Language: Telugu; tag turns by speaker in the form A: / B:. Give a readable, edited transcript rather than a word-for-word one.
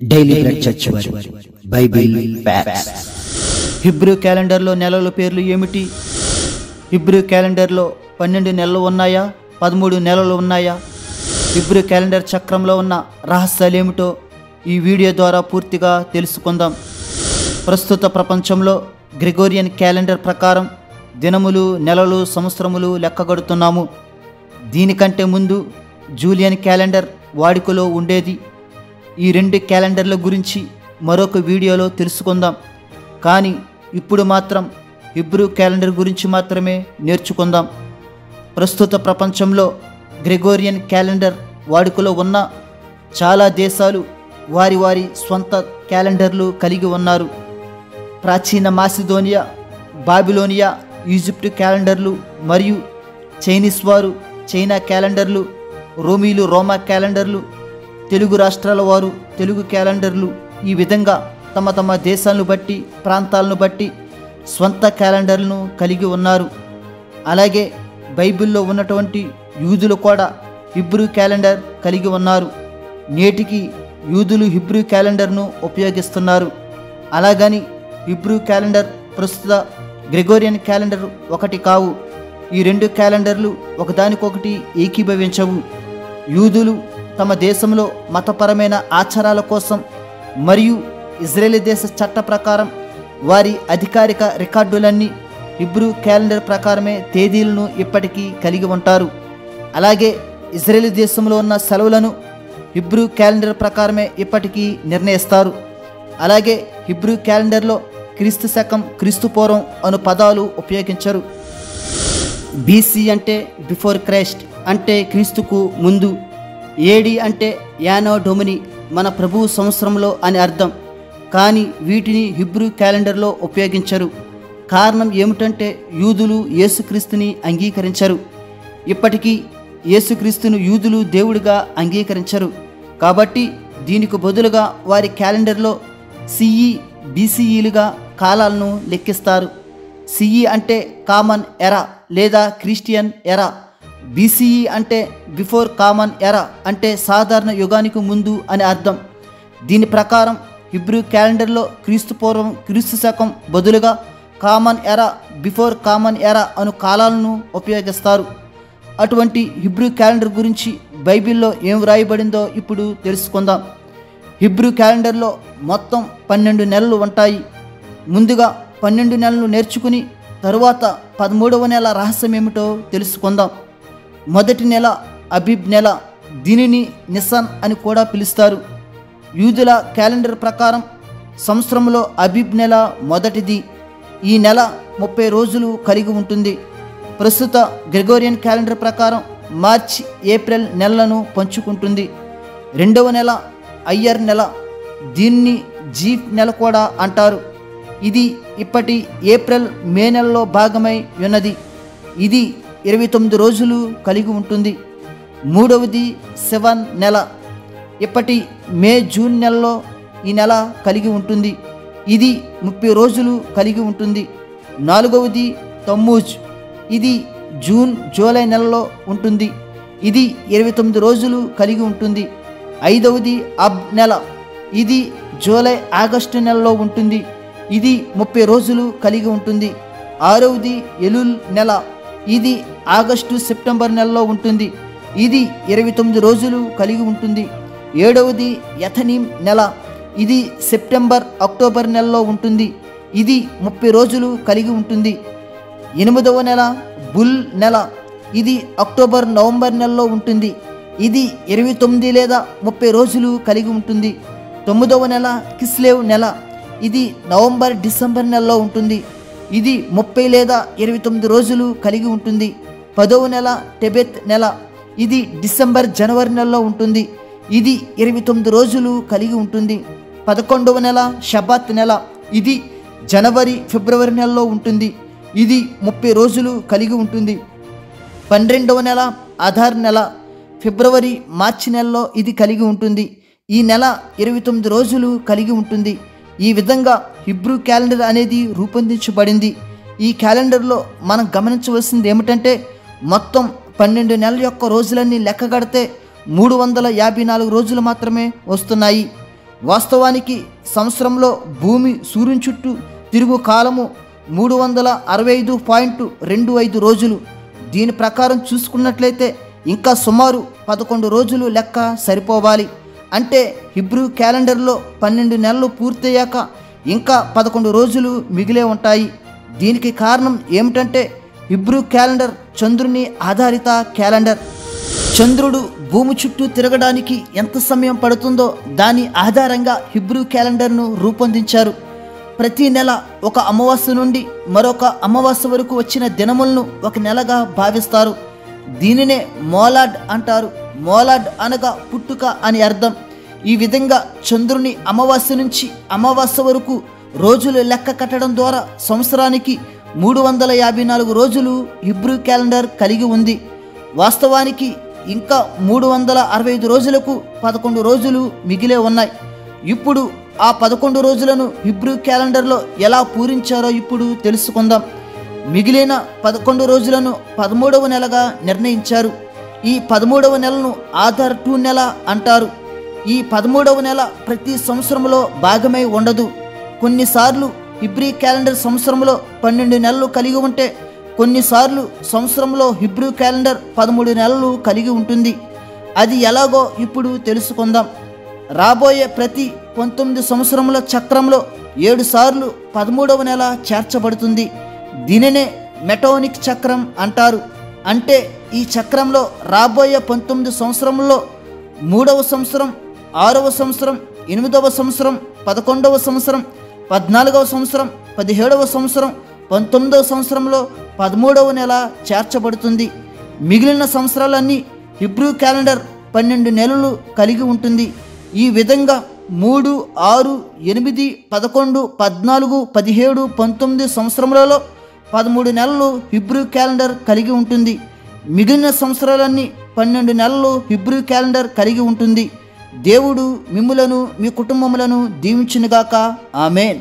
A: డైలీ బ్రెడ్ చర్చ్ వారి బైబిల్ ఫ్యాక్ట్స్.
B: హిబ్రూ క్యాలెండర్లో నెలల పేర్లు ఏమిటి? హిబ్రూ క్యాలెండర్లో 12 నెలలు ఉన్నాయా, 13 నెలలు ఉన్నాయా? హిబ్రూ క్యాలెండర్ చక్రంలో ఉన్న రహస్యాలు ఏమిటో ఈ వీడియో ద్వారా పూర్తిగా తెలుసుకుందాం. ప్రస్తుత ప్రపంచంలో గ్రెగోరియన్ క్యాలెండర్ ప్రకారం దినములు, నెలలు, సంవత్సరములు లెక్కగడుతున్నాము. దీనికంటే ముందు జూలియన్ క్యాలెండర్ వాడుకలో ఉండేది. ఈ రెండు క్యాలెండర్ల గురించి మరొక వీడియోలో తెలుసుకుందాం. కానీ ఇప్పుడు మాత్రం హిబ్రూ క్యాలెండర్ గురించి మాత్రమే నేర్చుకుందాం. ప్రస్తుత ప్రపంచంలో గ్రెగోరియన్ క్యాలెండర్ వాడుకలో ఉన్న చాలా దేశాలు వారి వారి స్వంత క్యాలెండర్లు కలిగి ఉన్నారు. ప్రాచీన మాసిదోనియా, బాబిలోనియా, ఈజిప్టు క్యాలెండర్లు మరియు చైనీస్ వారు చైనా క్యాలెండర్లు, రోమీలు రోమా క్యాలెండర్లు, తెలుగు రాష్ట్రాల వారు తెలుగు క్యాలెండర్లు, ఈ విధంగా తమ తమ దేశాలను బట్టి, ప్రాంతాలను బట్టి స్వంత క్యాలెండర్లను కలిగి ఉన్నారు. అలాగే బైబిల్లో ఉన్నటువంటి యూదులు కూడా హిబ్రూ క్యాలెండర్ కలిగి ఉన్నారు. నేటికి యూదులు హిబ్రూ క్యాలెండర్ను ఉపయోగిస్తున్నారు. అలాగని హిబ్రూ క్యాలెండర్ ప్రస్తుత గ్రెగోరియన్ క్యాలెండర్ ఒకటి కావు. ఈ రెండు క్యాలెండర్లు ఒకదానికొకటి ఏకీభవించవు. యూదులు తమ దేశంలో మతపరమైన ఆచారాల కోసం మరియు ఇజ్రాయేల్ దేశ చట్ట ప్రకారం వారి అధికారిక రికార్డులన్నీ హిబ్రూ క్యాలెండర్ ప్రకారమే తేదీలను ఇప్పటికీ కలిగి ఉంటారు. అలాగే ఇజ్రాయేల్ దేశంలో ఉన్న సెలవులను హిబ్రూ క్యాలెండర్ ప్రకారమే ఇప్పటికీ నిర్ణయిస్తారు. అలాగే హిబ్రూ క్యాలెండర్లో క్రీస్తు శకం, క్రీస్తు పూర్వం అను పదాలు ఉపయోగించరు. బీసీ అంటే బిఫోర్ క్రైస్ట్, అంటే క్రీస్తుకు ముందు. ఏడి అంటే యానో డొమిని, మన ప్రభువు సంవత్సరంలో అని అర్థం. కానీ వీటిని హిబ్రూ క్యాలెండర్లో ఉపయోగించరు. కారణం ఏమిటంటే యూదులు యేసుక్రీస్తుని అంగీకరించరు. ఇప్పటికీ యేసుక్రీస్తును యూదులు దేవుడిగా అంగీకరించరు. కాబట్టి దీనికి బదులుగా వారి క్యాలెండర్లో సిఈ, బీసీఈలుగా కాలాలను లెక్కిస్తారు. సిఈ అంటే కామన్ ఎరా లేదా క్రిస్టియన్ ఎరా. బీసీఈ అంటే బిఫోర్ కామన్ ఎరా, అంటే సాధారణ యుగానికి ముందు అని అర్థం. దీని ప్రకారం హిబ్రూ క్యాలెండర్లో క్రీస్తు పూర్వం, క్రీస్తు శకం బదులుగా కామన్ ఎరా, బిఫోర్ కామన్ ఎరా అను కాలాలను ఉపయోగిస్తారు. అటువంటి హిబ్రూ క్యాలెండర్ గురించి బైబిల్లో ఏం వ్రాయబడిందో ఇప్పుడు తెలుసుకుందాం. హిబ్రూ క్యాలెండర్లో మొత్తం 12 నెలలు ఉంటాయి. ముందుగా 12 నెలలు నేర్చుకుని తరువాత 13వ నెల రహస్యం ఏమిటో తెలుసుకుందాం. మొదటి నెల అబీబ్ నెల. దీనిని నిస్సాన్ అని కూడా పిలుస్తారు. యూదుల క్యాలెండర్ ప్రకారం సంవత్సరంలో అబీబ్ నెల మొదటిది. ఈ నెల 30 రోజులు కలిగి ఉంటుంది. ప్రస్తుత గ్రెగోరియన్ క్యాలెండర్ ప్రకారం మార్చి, ఏప్రిల్ నెలలను పంచుకుంటుంది. రెండవ నెల అయ్యర్ నెల. దీన్ని జీఫ్ నెల కూడా అంటారు. ఇది ఇప్పటి ఏప్రిల్, మే నెలలో భాగమై ఉన్నది. ఇది 29 రోజులు కలిగి ఉంటుంది. మూడవది సెవెన్ నెల. ఇప్పటి మే, జూన్ నెలలో ఈ నెల కలిగి ఉంటుంది. ఇది 30 రోజులు కలిగి ఉంటుంది. నాలుగవది తమ్మూజ్. ఇది జూన్, జూలై నెలలో ఉంటుంది. ఇది 29 రోజులు కలిగి ఉంటుంది. ఐదవది అబ్ నెల. ఇది జూలై, ఆగస్టు నెలలో ఉంటుంది. ఇది 30 రోజులు కలిగి ఉంటుంది. ఆరవది ఎలుల్ నెల. ఇది ఆగస్టు, సెప్టెంబర్ నెలలో ఉంటుంది. ఇది 29 రోజులు కలిగి ఉంటుంది. ఏడవది యథనీం నెల. ఇది సెప్టెంబర్, అక్టోబర్ నెలలో ఉంటుంది. ఇది 30 రోజులు కలిగి ఉంటుంది. ఎనిమిదవ నెల బుల్ నెల. ఇది అక్టోబర్, నవంబర్ నెలలో ఉంటుంది. ఇది 29 లేదా 30 రోజులు కలిగి ఉంటుంది. తొమ్మిదవ నెల కిస్లేవ్ నెల. ఇది నవంబర్, డిసెంబర్ నెలలో ఉంటుంది. ఇది 30 లేదా 29 రోజులు కలిగి ఉంటుంది. 10వ నెల టెబెత్ నెల. ఇది డిసెంబర్, జనవరి నెలలో ఉంటుంది. ఇది 29 రోజులు కలిగి ఉంటుంది. 11వ నెల షబాత్ నెల. ఇది జనవరి, ఫిబ్రవరి నెలలో ఉంటుంది. ఇది 30 రోజులు కలిగి ఉంటుంది. 12వ నెల ఆధార్ నెల. ఫిబ్రవరి, మార్చి నెలలో ఇది కలిగి ఉంటుంది. ఈ నెల 29 రోజులు కలిగి ఉంటుంది. ఈ విధంగా హిబ్రూ క్యాలెండర్ అనేది రూపొందించబడింది. ఈ క్యాలెండర్లో మనం గమనించవలసింది ఏమిటంటే మొత్తం 12 నెలల యొక్క రోజులన్నీ లెక్కగడితే 354 రోజులు మాత్రమే వస్తున్నాయి. వాస్తవానికి సంవత్సరంలో భూమి సూర్యుని చుట్టూ తిరుగు కాలము 365.25 రోజులు. దీని ప్రకారం చూసుకున్నట్లయితే ఇంకా సుమారు 11 రోజులు లెక్క సరిపోవాలి. అంటే హిబ్రూ క్యాలెండర్లో 12 నెలలు పూర్తయ్యాక ఇంకా 11 రోజులు మిగిలే ఉంటాయి. దీనికి కారణం ఏమిటంటే హిబ్రూ క్యాలెండర్ చంద్రుని ఆధారిత క్యాలెండర్. చంద్రుడు భూమి చుట్టూ తిరగడానికి ఎంత సమయం పడుతుందో దాని ఆధారంగా హిబ్రూ క్యాలెండర్ను రూపొందించారు. ప్రతి నెల ఒక అమావాస్య నుండి మరొక అమావాస్య వరకు వచ్చిన దినములను ఒక నెలగా భావిస్తారు. దీనినే మోలాడ్ అంటారు. మోలాడ్ అనగా పుట్టుక అని అర్థం. ఈ విధంగా చంద్రుని అమావాస్య నుంచి అమావాస్య వరకు రోజులు లెక్క కట్టడం ద్వారా సంవత్సరానికి 354 రోజులు హిబ్రూ క్యాలెండర్ కలిగి ఉంది. వాస్తవానికి ఇంకా 365 రోజులకు 11 రోజులు మిగిలే ఉన్నాయి. ఇప్పుడు ఆ 11 రోజులను హిబ్రూ క్యాలెండర్లో ఎలా పూరించారో ఇప్పుడు తెలుసుకుందాం. మిగిలిన 11 రోజులను 13వ నెలగా నిర్ణయించారు. ఈ 13వ నెలను ఆధార్ 2 నెల అంటారు. ఈ 13వ నెల ప్రతి సంవత్సరంలో భాగమై ఉండదు. కొన్నిసార్లు హిబ్రూ క్యాలెండర్ సంవత్సరంలో 12 నెలలు కలిగి ఉంటే కొన్నిసార్లు సంవత్సరంలో హిబ్రూ క్యాలెండర్ 13 నెలలు కలిగి ఉంటుంది. అది ఎలాగో ఇప్పుడు తెలుసుకుందాం. రాబోయే ప్రతి 19 సంవత్సరముల చక్రంలో 7 సార్లు 13వ నెల చేర్చబడుతుంది. దీనినే మెటోనిక్ చక్రం అంటారు. అంటే ఈ చక్రంలో రాబోయే 19 సంవత్సరంలో 3వ సంవత్సరం, 6వ సంవత్సరం, 8వ సంవత్సరం, 11వ సంవత్సరం, 14వ సంవత్సరం, 17వ సంవత్సరం, 19వ సంవత్సరంలో 13వ నెల చేర్చబడుతుంది. మిగిలిన సంవత్సరాలన్నీ హిబ్రూ క్యాలెండర్ 12 నెలలు కలిగి ఉంటుంది. ఈ విధంగా 3, 6, 8, 11, 14, 17, 19 సంవత్సరములలో 13 నెలలు హిబ్రూ క్యాలెండర్ కలిగి ఉంటుంది. మిగిలిన సంవత్సరాలన్నీ 12 నెలలు హిబ్రూ క్యాలెండర్ కలిగి ఉంటుంది. దేవుడు మిమ్ములను మీ కుటుంబములను దీవించునుగాక. ఆమేన్.